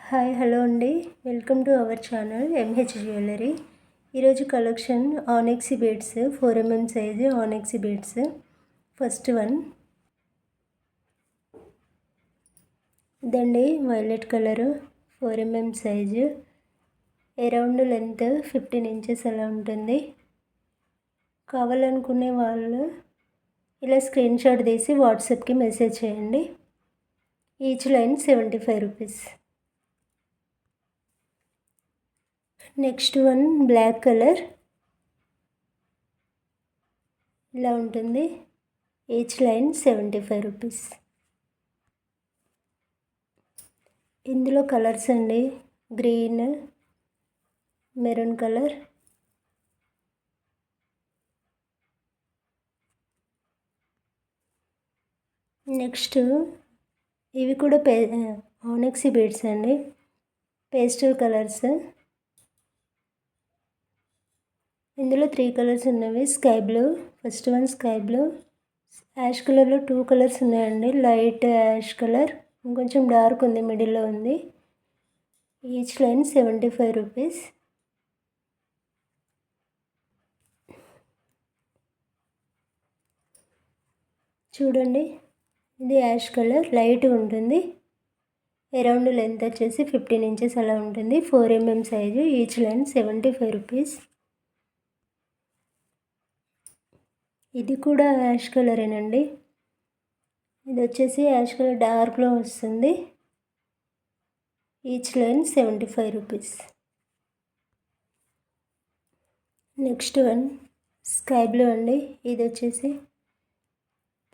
Hi hello అండి, welcome to our channel MH jewellery. ఈరోజు collection onyx beads 4mm size onyx beads. First one ఇదండి, violet colour 4mm size, around length 15 inches అలా ఉంటుంది. కావాలనుకునే వాళ్ళు ఇలా స్క్రీన్ షాట్ తీసి వాట్సాప్కి మెసేజ్ చేయండి. Each line 75 rupees. Next one black colour, ఇలా ఉంటుంది. Each line 75 rupees. ఇందులో కలర్స్ అండి, గ్రీన్, మెరూన్ కలర్, నెక్స్ట్ ఇవి కూడా ఆనెక్సీ బీడ్స్ అండి, పేస్టల్ కలర్స్. ఇందులో 3 కలర్స్ ఉన్నవి. Sky blue, first one sky blue, ash కలర్లో 2 కలర్స్ ఉన్నాయండి. లైట్ యాష్ కలర్, ఇంకొంచెం డార్క్ ఉంది, మిడిల్లో ఉంది. Each line 75 rupees. చూడండి, ఇది యాష్ కలర్, లైట్ ఉంటుంది. అరౌండ్ లెంత్ వచ్చేసి 15 ఇంచెస్ అలా ఉంటుంది. 4mm size. Each line 75 rupees. ఇది కూడా యాష్ కలరేనండి. ఇది వచ్చేసి యాష్ కలర్ డార్క్లో వస్తుంది. Each line 75 rupees. Next one sky blue అండి. ఇది వచ్చేసి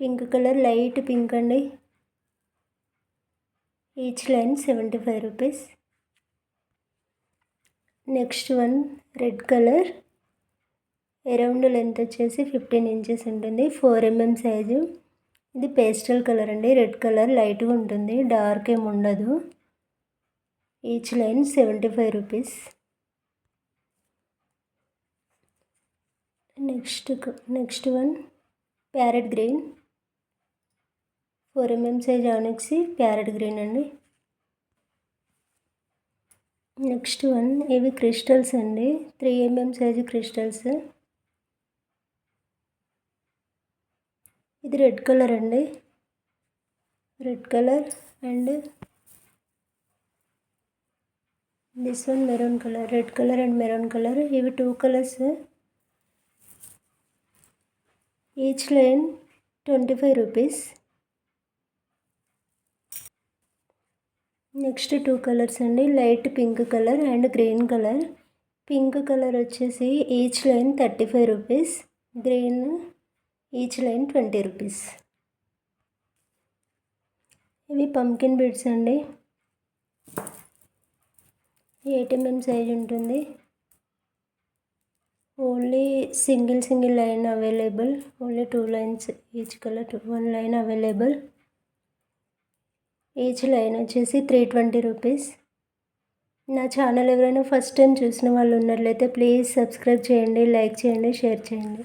పింక్ కలర్, లైట్ పింక్ అండి. Each line 75 rupees. Next one red colour, around length వచ్చేసి 15 ఇంచెస్ ఉంటుంది. 4mm size. ఇది పేస్టల్ కలర్ అండి, రెడ్ కలర్ లైట్గా ఉంటుంది, డార్క్ ఏమి ఉండదు. Each line 75 rupees. Next one parrot green, 4mm size onyx parrot green అండి. నెక్స్ట్ వన్ ఇవి క్రిస్టల్స్ అండి, 3mm సైజు క్రిస్టల్స్. ఇది రెడ్ కలర్ అండి, red colour and this one maroon colour, red colour and maroon colour. ఇవి 2 colours. Each line 25 rupees. Next 2 colours అండి, light pink colour and green colour. Pink colour వచ్చేసి each line 35 rupees. Green each line 20 rupees. ఇవి pumpkin beads అండి, 8mm size ఉంటుంది. Only single line available, only 2 lines, each colour 1 line available. Each line వచ్చేసి 320 rupees. నా channel ఎవరైనా first time చూసిన వాళ్ళు ఉన్నట్లయితే ప్లీజ్ సబ్స్క్రైబ్ చేయండి, లైక్ చేయండి, షేర్ చేయండి.